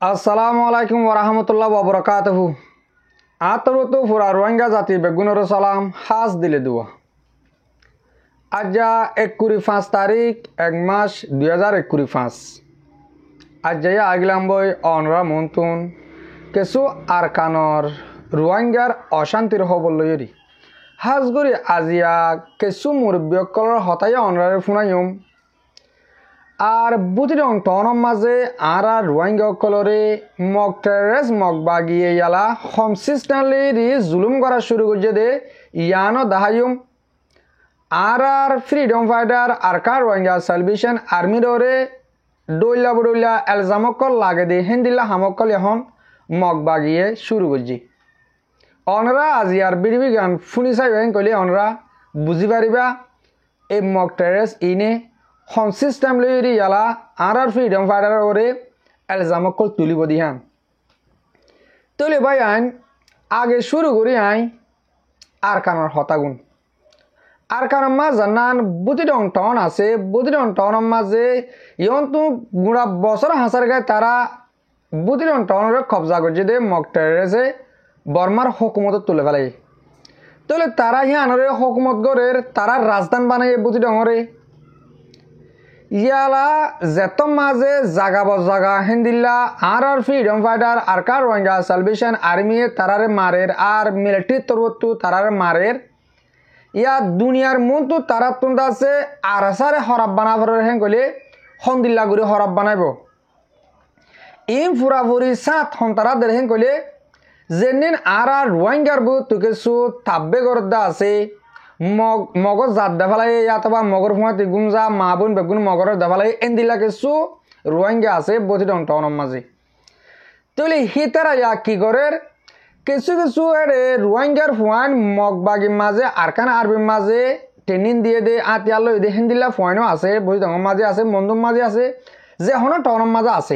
Assalamualaikum warahmatullahi wabarakatuh. Atarutu fura Rohingya jati begunoro salam has dile dua. Aja 1 tarik 1 mass 2025. Aja ya aglamboy onra muntun kesu arkanor Rohingyar অশান্তির হবল yori. Hasguri azia kesu murbiyokkolor hotaya onrare funayum. আর বুটিরং টনম মাঝে আর Rohingya কলরে mock terrace mock বাগিয়ে ইয়ালা consistently রি জুলুম করা শুরু করছে দে ইয়ানো দাহায়ুম আর freedom fighter আর কার Rohingya salvation আর্মির ওরে ডইলা বডইলা এলজামকল লাগে দে হিন্দিলা হামকল এখন মক বাগিয়ে শুরু করছি অনরা আজিয়ার বিড়বি গান ফুনি চাই কইলে অনরা বুঝি পারিবা এই মক টেরেস ইনে consistently yala arar freedom fighter ore elzamakol tulibo dihan tole bayan age shuru kori ai arkanor hotagun arkanor ma janan budidong ton ase budidong tonom maje yontu gura bosor hasar gai tara budidong tonore kobja gorje de mock terrorese বর্মার হুকুমত তুলে ফেলে তলে তারা হিয়ানরে হুকুমত গরের তারা রাজধান বানায় বুদিডংরে ইয়ালা যেতম মাঝে জাগা বজাগা হিন্দিল্লা আর ফ্রিডম ফাইটার আর কার রোহিঙ্গা সালভেশন আর্মি তারারে মারের আর মিলিটারি তরবতু তারারে মারের ইয়া দুনিয়ার মন্তু তারা তুন্দাছে আর সারে হরাব বানাবরের হেন কইলে হন্দিল্লা গুরি হরাব বানাইব ইম ফুরাফুরি সাত হন্তারা দের হেন কইলে যেনিন আর রোহিঙ্গার বু তুকেসু তাব্বে গরদা আছে মগর জাত দেফালাই অথবা মগর ফুঁয়াতি গুমজা মা বোন বেগুন মগরের দেফালাই এন্দিলা কিছু রোহিঙ্গা আছে বতিডং টনম মাঝে তাহলে হিতারা ইয়া কি করে কিছু কিছু রোহিঙ্গার ফুয়ান মগবাগি মাঝে আরকান আরবির মাঝে ট্রেনিং দিয়ে দে আতিয়াল দে হিন্দিলা ফুয়ানও আছে বতিডং মাঝে আছে মন্দুম মাঝে আছে যে হন টনম মাঝে আছে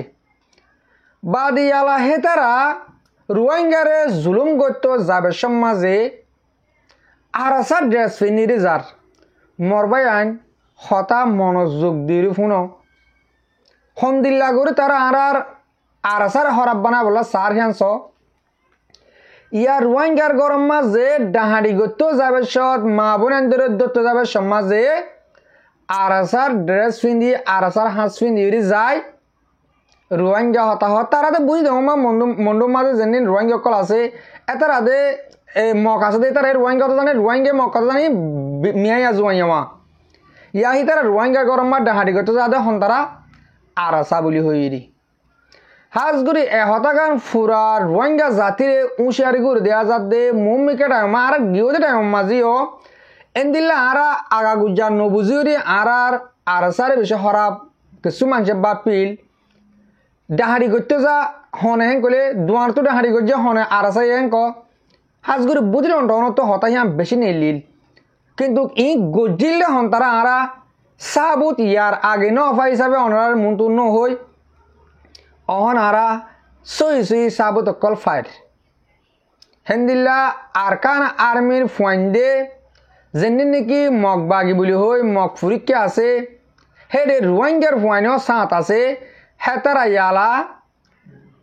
বাদ ইয়ালা হেতারা রোহিঙ্গারে জুলুম করতো যাবে মাঝে আরাসার ড্রেস ফিনিরি যার মরবাই আইন হতা মনোযোগ দিরি ফুনো হন্দিল্লা করে তারা আর আরাসার হরাব বানা বলা সার হ্যান্স ইয়ার রোহিঙ্গার গরম মাঝে ডাহাড়ি গত্য যাবে সৎ মা বোন এন্দরে দত্ত যাবে সমাজে আরাসার ড্রেস ফিন্দি আরাসার হাঁস ফিন্দি যায় রোহিঙ্গা হতা তারা তো বুঝি দেবো মা মন্ডুম মাঝে যেদিন রোহিঙ্গা কল আছে এতারা দে মক আছে দে তার রোহিঙ্গা তো জানে রোহিঙ্গে মক কথা জানি মিয়াইয়া জুয়াইয়া ইয়াহি তারা রোহিঙ্গা গরম মা ডাহাড়ি করতে যাতে হন তারা আরাসা বলি হইরি হাজগুড়ি এহতাগান ফুরা রোহিঙ্গা জাতিরে উঁশিয়ারি করে দেয়া যাতে মুম্মিকে টাইম আর গিয়ে টাইম মাঝিও এন্দিল্লা আরা আগা গুজ্জা নবুজিরি আর আরাসারে বেশি হরাপ কিছু মানুষে বাপিল ডাহাড়ি করতে যা হনে হেন কলে দুয়ার তো ডাহাড়ি করছে হনে আরাসাই হেন ক হাজগুড়ি বুঝলেন তো হতাই বেশি নিলিল কিন্তু ই গজিলে হন তারা আরা সাবুত ইয়ার আগে নফা হিসাবে অনার মন্তু ন হই অহন আরা সই সই সাবুত অকল ফাইট হেন্দিল্লা আরকান আর্মির ফুয়াইন্দে যেদিন নাকি মগ বাগি বলি হই মগ ফুরিকে আছে হেডে রোহিঙ্গার ফুয়াইনও সাঁত আছে হেতারা ইয়ালা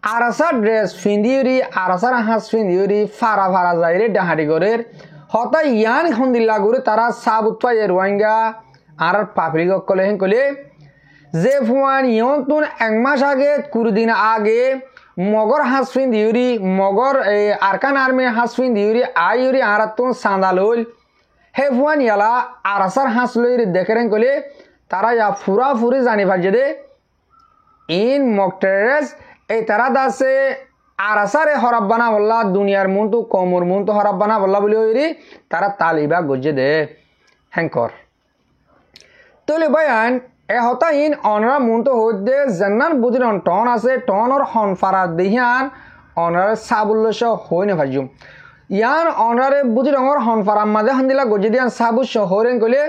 আরাসার ড্রেস ফিন্দিউরি আরাসার হাঁস ফিন্দিউরি ফারা ফারা যাইরে ডাহাড়ি গরের হতা ইয়ান হন্দিল্লা করে তারা সাব উৎপাই রোহিঙ্গা আর পাপড়ি কলে হেন কলে যে ফুয়ান ইয়ন তুন 1 মাস আগে 20 দিন আগে মগর হাঁস ফিন্দিউরি মগর আরকান আর্মি হাঁস ফিন্দিউরি আইউরি আর তুন সান্দাল হইল হে ফুয়ান ইয়ালা আরাসার হাঁস লইরি দেখে হেন কলে তারা ইয়া ফুরা ফুরি জানি পারছে দে ইন মক টেরেস এই তারা দাসে আরাসারে হরাব বানা বললা দুনিয়ার মন্তু কমর মন্তু হরাব বানা বললা বলি হইরি তারা তালিবা গজে দে হ্যাঙ্কর তলে বয়ান এ হতা ইন অনরা মন্তু হইদে জান্নান বুদিরন টন আছে টনর হন ফারা দেহিয়ান অনরারে সাবুল্লস হইনে ভাজুম ইয়ান অনরারে বুদিরঙর হন ফারা মাঝে হন্দিলা গজে দিয়ান সাবুস হরেন কইলে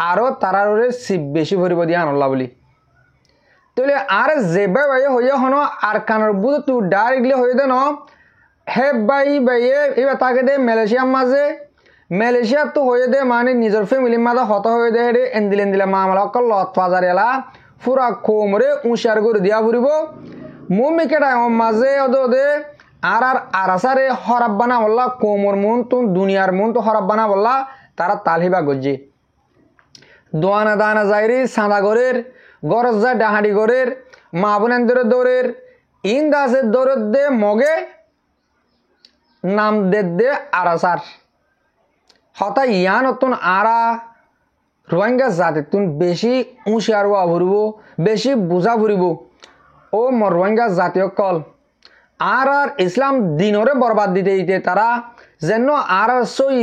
আরো তারারে সিপ বেশি ভরিব দিয়ান আল্লাহ বলি তাহলে আর যেবে হইয়া হনো আর কানের বুধ তুই ডাইরেক্টলি হয়ে দেন হে বাই বাইয়ে এবার তাকে দে মালয়েশিয়ার মাঝে মালয়েশিয়া তো হয়ে দে মানে নিজের ফ্যামিলির মাঝে হত হয়ে দে রে এন্দিলে মামলা অকল লত বাজার এলা পুরা কোমরে উঁশার করে দিয়া ফুরিব মুমিকে টাইম মাঝে ওদে আর আরাসারে হরাব বানা বললা কোমর মন তো দুনিয়ার মন তো হরাব বানা বললা তারা তালহিবা গজ্জি দোয়ানা দানা যাইরি সাদা গরের গরজ যায় ডাহাড়ি গরের মা বোনেন্দ্র দৌড়ের ইন দাসের দৌড়ের দে মগে নাম দে আরাসার হতা ইয়ান অতন আরা রোহিঙ্গা জাতি তুন বেশি উঁশিয়ার ফুরিব বেশি বুঝা ফুরিব ও মর রোহিঙ্গা জাতীয় কল আর ইসলাম দিনরে বরবাদ দিতে দিতে তারা যেন আর সই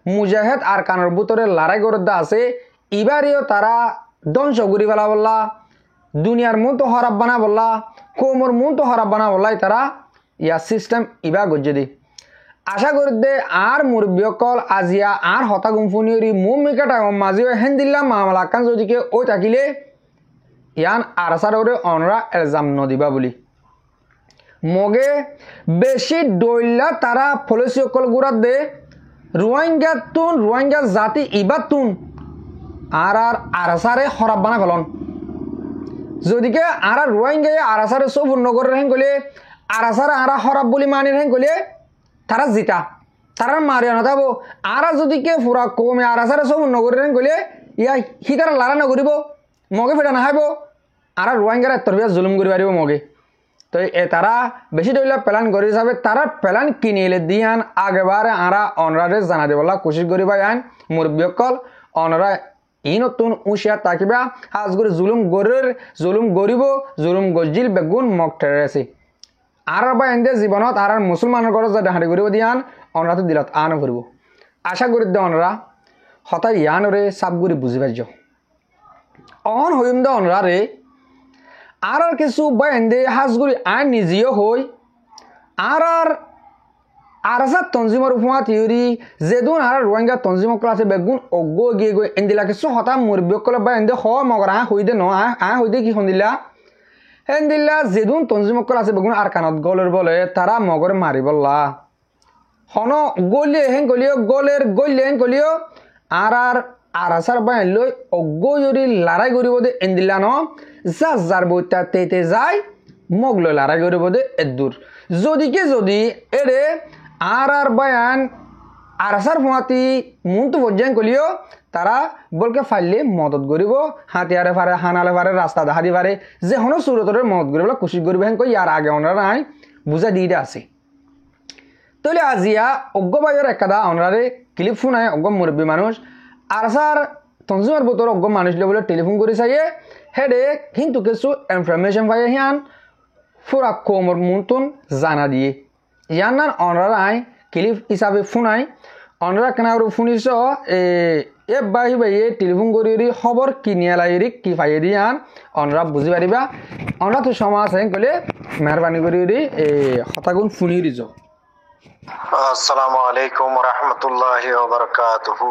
মুজাহেদ আর কানের বুতরে লড়াই করে আছে এবারেও তারা ধ্বংস করি ফেলা বললা দুনিয়ার মন তো হরাব বানা বললা কোমর মন তো হরাব বানা বললাই তারা ইয়া সিস্টেম ইবা গজ্জে দি আশা করি দে আর মুরব্বীকল আজিয়া আর হতা গুমফুনিয়রি মুমিকাটা মাঝিও হেন দিল্লা মামলা কান যদিকে ওই থাকিলে ইয়ান আরাসারে অনরা এলজাম নদিবা বলি মগে বেশি ডইলা তারা ফলসি অকল গুড়া দে রোহিঙ্গা জাতি ইবা তুন আর আরাসারে হরাব বানা ফেলন যদিকে আর রোহিঙ্গা আরাসারে সব নগরের হেন গলে আরাসারে আরা হরাব বলি মানির হেন গলে তারা জিতা তারা মারিয়া না থাকবো আর যদি কে ফুরা কমে আরাসারে সব নগরের হেন গলে ইয়া সি তারা লারা নগরিব মগে ফেটা নাহাইব আর রোহিঙ্গার তরবিয়া জুলুম করি পারিব মগে তো এ তারা বেশি ডইলা প্ল্যান করে হিসাবে তারা প্ল্যান কিনে এলে দিয়ান আগেবারে আরা অনরারে জানা দেবলা কোশিশ করিবা আন মুরব্বীকল অনরা ই নতুন উশিয়া তাকিবা হাজ করে জুলুম গরিব জুলুম গজিল বেগুন মগ ঠেরেছে আর বা এনে জীবনত আর মুসলমানের ঘরে যা ডাহাড়ি করিব দিয়ান অনরা তো দিলত আন করব আশা করি দে অনরা হঠাৎ ইয়ানরে সাপ করে বুঝি পাইছ অন হইম দে অনরা রে আর কিছু বা এনে হাজগুড়ি আইন নিজেও হই আর আরাসার তঞ্জিমর উপমা থিওরি যেদুন আর রোহিঙ্গা তঞ্জিম ক্লাসে বেগুন অগ্গ গিয়ে গই এন্দিলা কিছু হতা মুরব্বীকলে বা এনে হ মগর হইদে ন হইদে কি সন্দিলা হেন্দিল্লা যেদুন তঞ্জিম ক্লাসে বেগুন আর কানত গলের বলে তারা মগর মারি বললা হন গলিয়ে হেন গলিও গলিয়ে হেন গলিও আর আরাসার বা লই অগ্গ যদি লড়াই করিব দে এন্দিলা ন যার বইটা তেতে যায় মগ লই লড়াই করিব দে এদূর যদি এরে আর বায়ান আরাসার ফুয়াতি মন তো পর্যায় কলিও তারা বলকে ফাইলে মদত করিব হাতিয়ারে ফারে হানালে ফারে রাস্তা দেখাদি পারে যে হন সুরতরে মদত করিব কোশিশ করিব হেন কই ইয়ার আগে ওনারা নাই বুঝা দিয়ে আছে তাহলে আজিয়া অজ্ঞ বাইয়ের একাদা ওনারে ক্লিপ ফোনায় অজ্ঞ মুরব্বী মানুষ আরাসার তঞ্জিমার বোতর অজ্ঞ মানুষ বলে টেলিফোন করে চাইয়ে হেডে কিন্তু কিছু ইনফরমেশন পাই হিয়ান ফুরা কোমর মন্তন জানা দিয়ে ইয়ার নান অনরা আই ক্লিপ হিসাবে ফোনাই অনরা কেনা ফোনিস এ বাইয়ে টেলিফোন করি খবর কিনিয়া লাইরি কি পাইয়ে দিয়ে আন অনরা বুঝি পারিবা অনরা তো সমাজ হেন কলে মেহরবানি করি হতাগুন ফোনি দিছ আসসালামু আলাইকুম রহমতুল্লাহি ওয়া বারাকাতুহু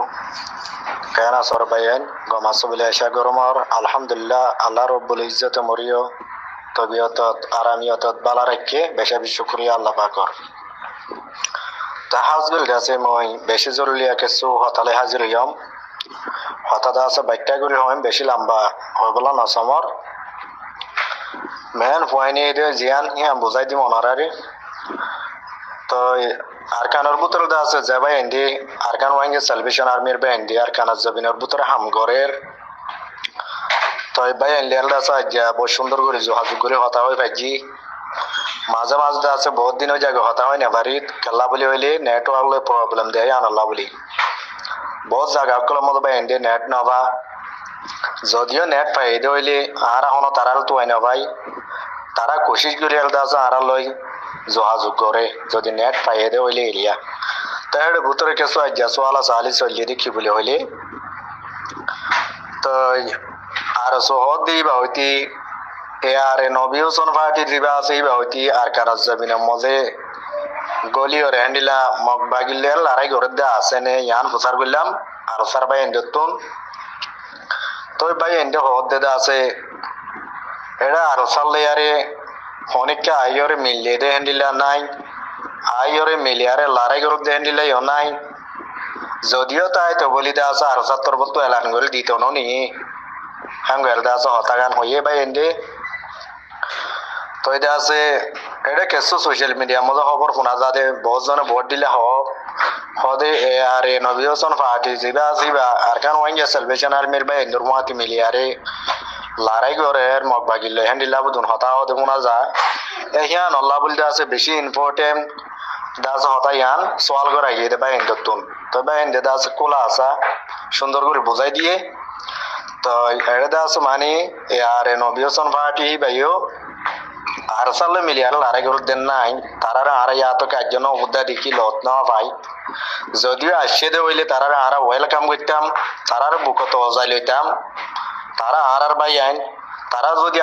কেনা সর বাইন গমাসবলে আশা গরমর আলহামদুলিল্লাহ আল্লাহ রাব্বুল ইজ্জত মরিও তবিয়তত আরামিয়তত বালা রাখে বেশি বেশি শুকরিয়া আল্লাহ পাকর তাহাজুল গাছে মই বেশি জরুরি কিছু হতালে হাজির হইম হঠাৎ আছে ব্যাখ্যা করি হইম বেশি লম্বা হয়ে বলা না সমর মেন ফুয়াইনি জিয়ান হিয়া বুঝাই দিম অনারারি তো আরকানের বুতর আছে যে ভাই এন্ডি আরকান ওয়াইঙ্গে সালভেশন আর্মির বা এন্ডি আরকানার জবিনের বুতরে হামগরের তো ভাই এন্ডিয়ার আছে যা বহু সুন্দর করে যোগাযোগ করে হতা হয় ভাইজি মাঝে মাঝে আছে বহুত দিন ওই জায়গায় হতা হয় না বাড়িত কেল্লা বলি হইলে নেটওয়ার্ক প্রবলেম দেয় আনাল্লা বলি বহুত জায়গাগুলোর মধ্যে ভাই এন্ডি নেট নবা যদিও নেট পাই দে হইলে আর এখনো তারাল তো হয় না ভাই তারা কোশিশ করে আছে আর লই যোগাযোগ করে যদি নেট পাইয়ে দে হইলে এরিয়া তাই ভিতরে কিছু সোয়ালা চালি চলিয়ে দেখি বলে হইলে তো আর সহদ দিবা হইতি এ আর নবী হোসেন পার্টি দিবা আছে ইবা হইতি আর কারাজ জমিনের মজে গলি ও রেন্ডিলা মগ বাগিলে লড়াই করে দে আছে নে ইয়ান প্রচার করলাম আর সার ভাই এন্ডতুন তো ভাই এন্ডে হদ দে আছে এরা আর সালে আরে অনেকটা আইয়রে মিলিয়ে দে হ্যান্ডিলা নাই আইরে মিলিয়ারে লড়াই করুক দেন দিলে নাই যদিও তাই তো বলি দা আছে আর 70 এলান করে দিত নি হাঙ্গের দা আছে হতাগান হইয়ে ভাই এন্ডে তো এটা আছে এটা কেসো সোশ্যাল মিডিয়া মধ্যে খবর শোনা যাতে বহুত জনে ভোট দিলে হদে আর নবীন পার্টি জিবা আরকান ওয়াইঙ্গা সালভেশন আর্মির ভাই ইন্দুর মাতি মিলিয়ারে লড়াই করে মগবাগিলে হ্যান্ডিলা বুদুন হতা হতে মনে যা এহিয়ান আল্লাহ বলতে আছে বেশি ইম্পর্টেন্ট দাস হতা ইয়ান সোয়াল করা গিয়ে দে ভাই ইন্দুন তো ভাই ইন্দে দাস কোলা আসা সুন্দর করে বোঝাই দিয়ে তো এটা দাস মানে আর নবীন পার্টি ভাইও আর সালে মিলিয়ার লড়াই করে দেন নাই তারা আর ইয়া তো কাজজন উদ্দা দেখি লত না ভাই যদিও আসছে দে হইলে তারা আর ওয়েলকাম করতাম তারার বুকত অজাই লইতাম তারা আর ভাই আইন তারা যদি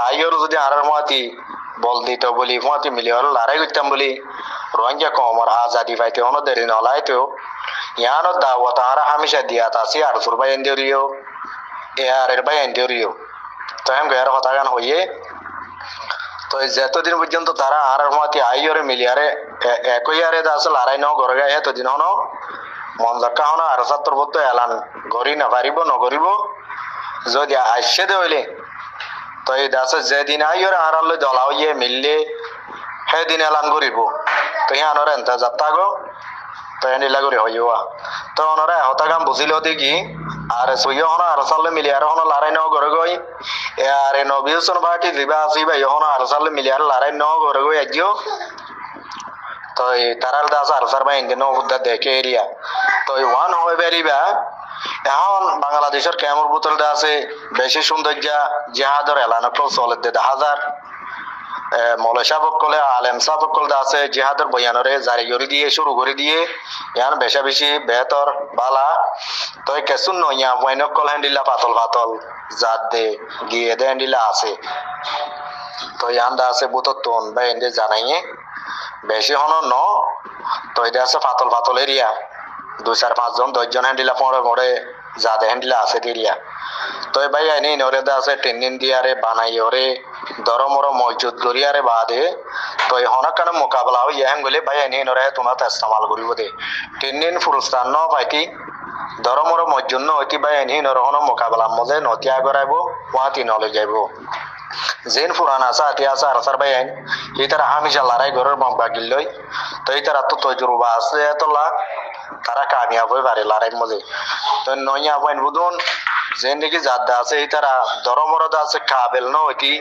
আইয়র যদি আর মাতি বল দিত বলি মাতি মিলিয়ার লড়াই করতাম বলি রোহিঙ্গা কমর আজাদি পাইতে অন দেরি নলাইতো ইয়ানো দাওয়াত আর হামেশা দিয়া তাসি আর সুরবাই এন্দিরিও এ আর এর ভাই এন্দিরিও তো আমি গের কথা গান হইয়ে তো যতদিন পর্যন্ত তারা আর মাতি আইয়রে মিলিয়ারে একই আরে দাস লড়াই ন গড় গায়ে এতদিন হন মন জাক্কা হন আর 70 এলান গড়ি না পারিব নগরিব যদি আসছে দে হইলে তো এই দাস যেদিন আইয়রে আর লই দলা হইয়ে মিললে সেদিন এলান করিব তো হিয়ানরে এনতা যাত্রা গো তো এনিলা করে হইয়া তো ওনারা হতাকাম বুঝিল দেখি আর সইয় হন আর সালে মিলিয়ার হন লড়াই ন গড় গই আর নবীন পার্টি দিবা আসিবা হন আর সালে মিলিয়ার লড়াই ন গড় গই আজিও তো তারার দাস আর সার ভাই ইন্ডিয়ান উদ্দা দেখে এরিয়া তো ওয়ান হয়ে বেরিবা এখন বাংলাদেশের ক্যামর বোতল আছে বেশি সৌন্দর্য জিহাদর এলানো চলে 10,000 মৌলসা বকলে আলেম সাহ বকল আছে জিহাদর বয়ানরে জারি করে দিয়ে শুরু করে দিয়ে ইয়ান বেশা বেশি বেহতর বালা তো কেসুন নইয়া ওয়াইনক কল হ্যান্ডিলা পাতল জাত দে গিয়ে দে হ্যান্ডিলা আছে তো ইয়ান দা আছে বুততন বা এন্ডে জানাইয়ে বেশি হন ন তো এটা আছে পাতল এরিয়া 2-4-5 জন 10 জন হ্যান্ডিলা পড়ে জাদে হ্যান্ডিলা আছে এরিয়া তো ভাই আইনি নরে দা আছে টেনিন দিয়ারে বানাই ওরে দরমর মজুদ গরিয়ারে বাদে তো হনকান মোকাবেলা হই ইয়াং গলে ভাই আইনি নরে তোনা ইস্তেমাল করিব দে টেনিন ফুরস্তান ন পাইতি দরমর মজুদ ন হইতি ভাই আইনি নরে হন মোকাবেলা মজে নতিয়া গরাইব ওয়াতি নলে যাইব জেন পুরানা আছে আতি আছে আর সার ভাই আইন ইতারা হামেশা লড়াই ঘরের মগবাগিল লই তো ইতারা তো তজরুবা আছে এতলা তারা কামিয়াব হয়ে পারে লড়াই মজে তো নইয়া পয়েন্ট বুদুন যে নাকি যাদা আছে এই তারা দরমরদ আছে কাবেল ন হইতি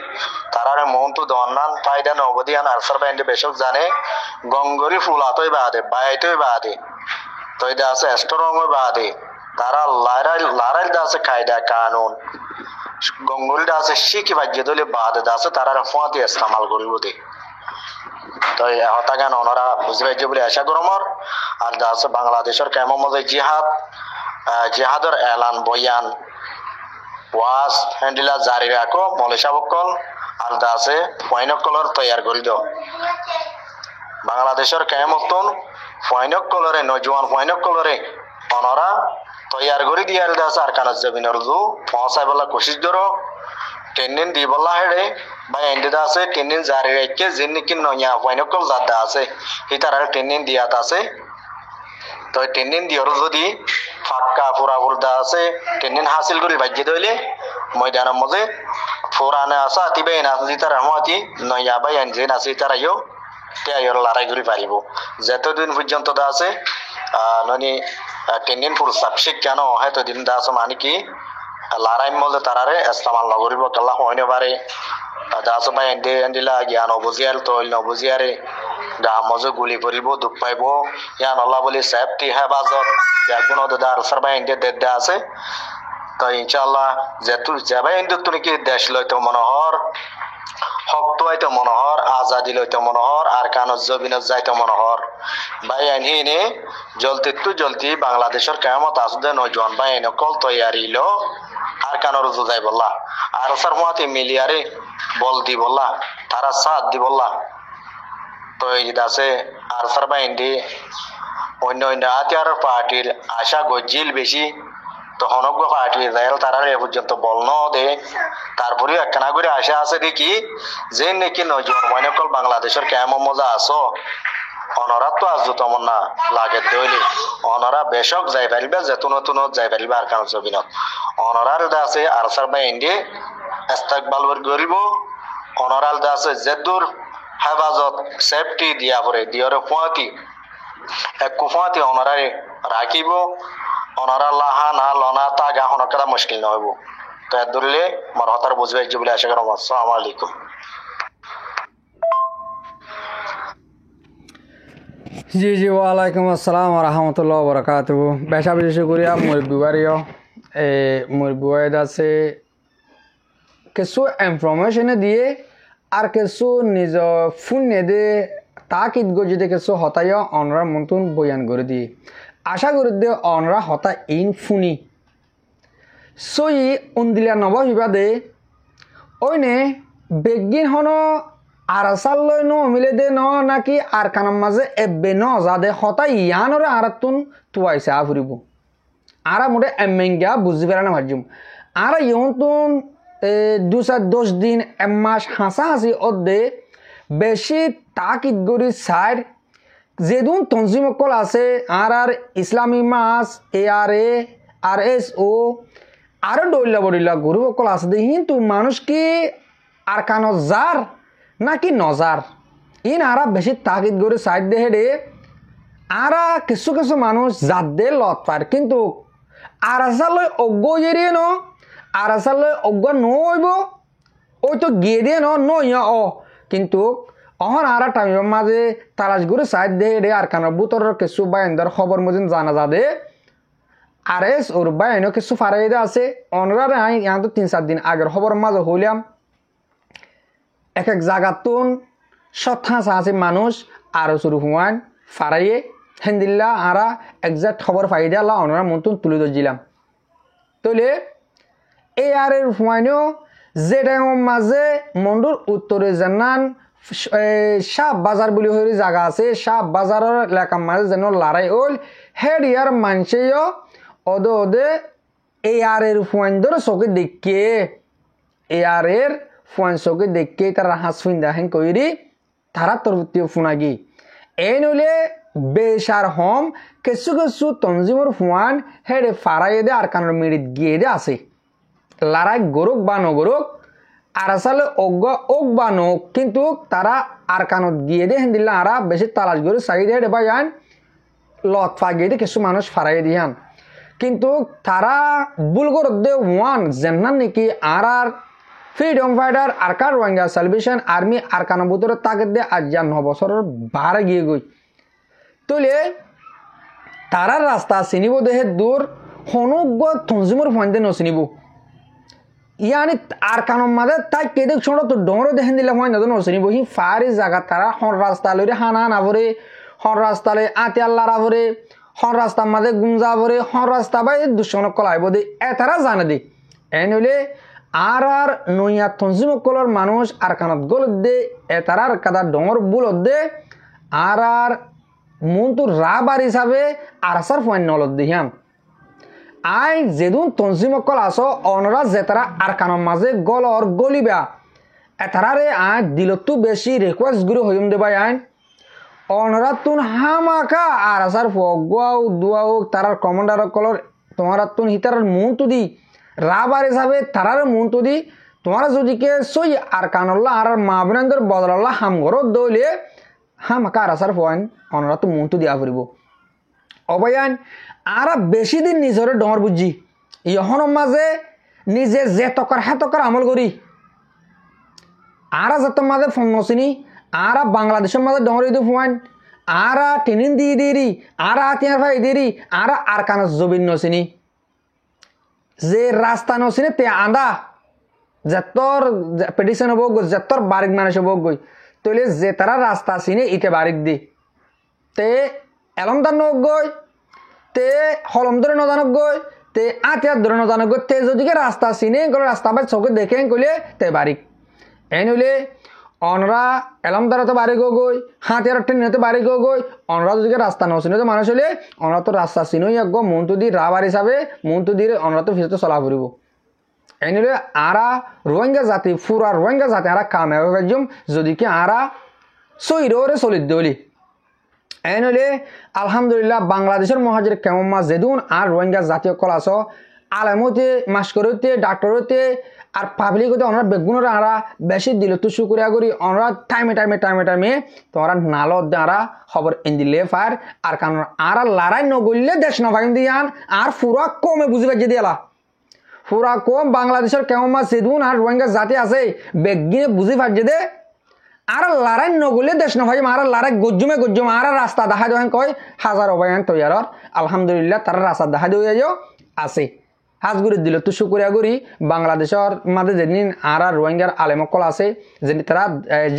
তারারে মন তো দন্নান ফায়দা নবদিয়ান আরসার বাইন্ডে বেশক জানে গঙ্গরি ফুলাতই বাদে বাইতই বাদে তো এটা আছে স্ট্রং হয়ে বাদে তারা লড়াই আছে কায়দা কানুন গঙ্গরিটা আছে শিখি বাজ্য দলে বাদে আছে তারা ফাঁতি ইস্তেমাল করিব দে তো হতাগান ওনারা বুঝবে যে বলে আশা করমর আর আছে বাংলাদেশের কেমন মধ্যে জিহাদর এলান বয়ান ওয়াজ হ্যান্ডিলা জারি রাখো মৌলসা বকল আর আছে পয়নক কলর তৈয়ার করি দাও বাংলাদেশের কেমতন পয়নক কলরে নজওয়ান পয়নক কলরে ওনারা তৈয়ার করে দিয়ে আছে আর কানাজ জমিনের জু পৌঁছাই বলা কোশিশ ধরো টেনিন দি বলা হেডে বা এন্ডিদা আছে টেনিন জারি রেখে জিন্নিকি নয়া পয়নক কল জাদা আছে হিতার টেনিন দিয়াত আছে তো টেনিন দিয়র যদি ফাক্কা পুরা বুরদা আছে টেনিন হাসিল করে ভাগ্য দইলে ময়দানের মধ্যে ফুরানে আসা আতিবে না জিতার রহমতি নয়া বাই আনজেন আছে তারাইও তেয়ার লড়াই করে পারিব যতদিন পর্যন্ত দা আছে ননি টেনিন পুরস্কার শিক্ষা ন হয়তো দিন দা আছে মানে কি লড়াই মধ্যে তারারে ইস্তেমাল নগরিব কেলা হইনে পারে দাস ভাই এন্ডিলা জ্ঞান অবুজিয়াল তো নবুজিয়ারে গা মজে গুলি করিব দুঃখ পাইব ইয়ান আল্লাহ বলি সেফটি হেফাজত একগুণ দাদার সারবাই ইন্ডিয়া দেদা আছে তো ইনশাআল্লাহ যেতু যাবাই ইন্ডিয়া তুমি কি দেশ লইতো মনোহর হক হইতো মনোহর আজাদি লইতো মনোহর আর কানজ জবিনত যাইতো মনোহর ভাই আইনে জলতি বাংলাদেশের কেমত আসবে নজওয়ান ভাই আইন কল তৈয়ারিল আর কানর যাই বললা আর সার মাতি মিলিয়ারে বল দি বললা তারা সাথ দি বললা তো এই আছে আর সার ভাই ইন্ডি অন্য হাতিয়ার পার্টির আশা গজিল বেশি তো হনজ্ঞ পার্টি যাইল তারা এ পর্যন্ত বল ন দে তারপরে একখানা করে আশা আছে দেখি যে নাকি নজওয়ান ময়নকল বাংলাদেশের কেমন মজা আছো অনরা তো আজ তমন না লাগে দইলি অনরা বেশক যাই পারিবে যেতুন নতুন যাই পারিবে আরকান জবিনত অনরার আছে আরসার বাই ইন্ডি ইস্তেকবাল করিব অনরাল আছে জেদুর হেফাজত সেফটি দিয়া পরে দিয়রে ফুয়াতি এক কুফাতি অনরারে রাখিব অনরা লাহা না লনা তা গা হনকরা মুশকিল নহব তো এদুরলে মারহতার বুঝবে বলে আশা করি আসসালামু আলাইকুম জি জি ওয়ালাইকুম আসসালাম রহমতুল্লাহ বরকাত বেশা বেশি করিয়া মুরব্বীবারিও মুরব্বী আছে কিছু ইনফরমেশন দিয়ে আর কিছু নিজ ফোনে দিয়ে তাকিদ গজিতে কিছু হতাইয়া অনরা মতন বয়ান করে দিয়ে আশা করি দিয়ে অনরা হতা ইন ফুনি সই উন্দিলা নবহিবাদে ওইনে বেগিন হন আরাসাল্লই ন মিলে দে ন নাকি আর কানার মাঝে এবে ন যাদে হতা ইয়ানরে আরাতুন তুয়াইছে আফুরিব আরা মোটে এমেঙ্গা বুঝি পেরা না ভাজুম আরা ইয়ন্তন 2-10 দিন এক মাস হাসাহাসি অর্ধে বেশি তাকিদ গরি সাইড যেদুন তঞ্জিমকল আছে আর ইসলামী মাস ARA RSO আরো ডইলা বড়িলা গুরুবকল আছে দে কিন্তু মানুষ কি আর কানো যার নাকি নজার ইন আরা বেশি তাকিদ গরি সাইড দে হেডে আরা কিছু কিছু মানুষ জাত দে লত পার কিন্তু আরাসালয় অজ্ঞ এরিয়ে ন আরাসালয় অজ্ঞ নইব ওই তো গিয়ে দিয়ে নইয়া কিন্তু অহন আরা টাইমের মাঝে তালাশ করে সাইড দে হেডে আর কানো বুতরের কিছু বাইন্দার খবর মজিন জানা যাদে RS ওর বাইনও কিছু ফারাইদা আছে অনরারে আই यहाँ তো 3-4 দিন আগের খবর মাঝে হইলাম এক এক জায়গাতুন সত্তাস আছে মানুষ আরো শুরু হওয়ান ফারাইয়ে হেন্দিল্লা আরা এক্সাক্ট খবর ফাইদা আল্লাহ অনরা মন্তন তুলে দিলাম তলে AR এর হুয়াইনো যে টাইমের মাঝে মন্ডুর উত্তরে জানান শাহ বাজার বলি হয়ে জায়গা আছে শাহ বাজারের এলাকার মাঝে যেন লড়াই হল হেড ইয়ার মানছেও ওদে ওদে AR এর হুয়াইন ধরে চোখে দেখিয়ে AR এর হুয়াইন চোখে দেখিয়ে তারা হাসফিন দেখেন কইরি তারা তরবতীয় ফুনাগি এই নইলে বেশার হম কিছু কিছু তঞ্জিমর হুয়ান হেডে ফারাই দে আর কানোর মিড়িত গিয়ে দে আছে লড়াই গরুক বা নগরুক আর আসলে অজ্ঞ ওক বা নোক কিন্তু তারা আর কানত গিয়ে দে হেন্দিল্লা আরা বেশি তালাশ করে সাইড হেডে বা যান লত ফাগিয়ে দে কিছু মানুষ ফারাই দিয়ান কিন্তু তারা বুলগর দে ওয়ান জেনান নাকি আর ফ্রিডম ফাইটার আরকার রোহিঙ্গা সালভেশন আর্মি আর কানো বুতরে তাকে দে আজ 9 বছরের বারে গিয়ে গই তলে তারার রাস্তা চিনিব দেহে দূর হনুজ্ঞ তঞ্জিমর ফাইন্দে নচিনিব ইয়ানি আর কানোর মাঝে তাই কেদে ছোট তো ডোঁড়ো দেখেন দিলে হয় না তো নচিনিব হি ফারি জায়গা তারা হন রাস্তা লইরে হানা নাভরে হন রাস্তা লই আতে আল্লাহ রাভরে হন রাস্তার মাঝে গুঞ্জা ভরে হন রাস্তা বাই দুশ্মন কলাইব দে এতারা জানে দে এন হইলে আর নইয়া তঞ্জিমকলর মানুষ আর কানত গল দে এতারার কাদা ডোঁর বুল দে আর মনটো রাবার হিসাবে আরাসার ফাইন নলত দিহাম আই যেদুন তঞ্জিমকল আসো অনরা যেতারা আর কানোর মাঝে গলর গলিবা এতারারে আই দিলতো বেশি রিকোয়েস্ট গুলো হইম দেবাই আইন অনরা তুন হামাকা আরাসার ফগুয়াও দুয়াও তারার কমান্ডার কলর তোমার তুন হিতার মনটো দি রাবার হিসাবে তারার মনটো দি তোমার যদি কে সই আর কানল্লা আর মাবনান্দর বদলাল্লা হামগরত দইলে হামাকা আরাসার ফয়েন অনরা তো মনটো দিয়া ফুরিব অবয়ান আরা বেশি দিন নিজরে ডর বুঝি ইহনের মাঝে নিজে যে টকার হ্যাঁ টকার আমল করি আরা যত মাঝে ফোন নচিনি আরা বাংলাদেশের মাঝে ডরি দি ফুয়ান আরা টেনিন দিয়ে দিরি আরা হাতিয়ার ভাই দিরি আরা আর কানস জবিন নচিনি যে রাস্তা নচিনি তে আন্দা যেতর পেটিশন হব গই যেতর বারিক মানুষ হব গই তইলে যে তারা রাস্তা চিনি ইতে বারিক দি তে এলমদার নক গই তে হলম ধরে নজানক গই তে আতিয়ার ধরে নজানক গই তে যদি রাস্তা চিনে গেলে রাস্তা বাই চোখে দেখে কইলে তে বারিক এন হইলে অনরা এলমদারতে বারিক গই হাতিয়ার ট্রেনতে বারিক গই অনরা যদি রাস্তা নচিনে তো মানুষ হলে অনরা তো রাস্তা চিনই আগ মনটো দি রাবার হিসাবে মনটো দিয়ে অনরা তো ভিতরে চলা ফুরিব এন হইলে আরা রোহিঙ্গা জাতি ফুরা রোহিঙ্গা জাতি আরা কামে যদি কি আরা সইরে চলি দলি এনলে আলহামদুলিল্লাহ বাংলাদেশের মহাজির কেমন মাস যেদুন আর রোহিঙ্গা জাতীয় কলাস আলেমতে মাস্করতে ডাক্তারতে আর পাবলিক হতে ওনারা বেগুনের আরা বেশি দিল তো শুক্রিয়া করি ওনারা টাইমে তোমরা নালত দ্বারা খবর ইন্দিলে ফার আর কারণ আর লড়াই নগরলে দেশ নভাইম দিয়ান আর পুরা কমে বুঝি পাইছে দিয়ালা পুরা কম বাংলাদেশের কেমন মাস যেদুন আর রোহিঙ্গা জাতি আছে বেগিনে বুঝি পাইছে দে আর লড়াই নগরলে দেশ নভাইম আর লড়াই গজ্জুমে আর রাস্তা দেখা দেওয়া কয় হাজার অবায়ন তৈয়ারর আলহামদুলিল্লাহ তারা রাস্তা দেখা দিয়ে আছে হাজগুড়ি দিল তো শুক্রিয়া করি বাংলাদেশের মাঝে যেদিন আর রোহিঙ্গার আলেমকল আছে যেদিন তারা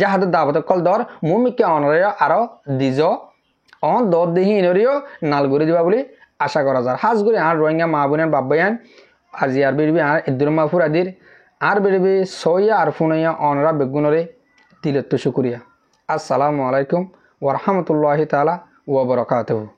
জাহাদের দাবত কল দর মুমিকে অনরে আরো দিজ অন দর দিহি ইনরিও নালগুড়ি দিবা বলে আশা করা যায় হাজগুড়ি আর রোহিঙ্গা মা বোনের বাব্বায়ান আজি আর বেরবি আর ইদ্দুর মাহফুর আদির আর বেরবি সইয়া আর ফুনাইয়া অনরা বেগুনরে দিল তো শুক্রিয়া আসসালামু আলাইকুম ওয়া রাহমাতুল্লাহি তাআলা ওয়া বারাকাতুহু।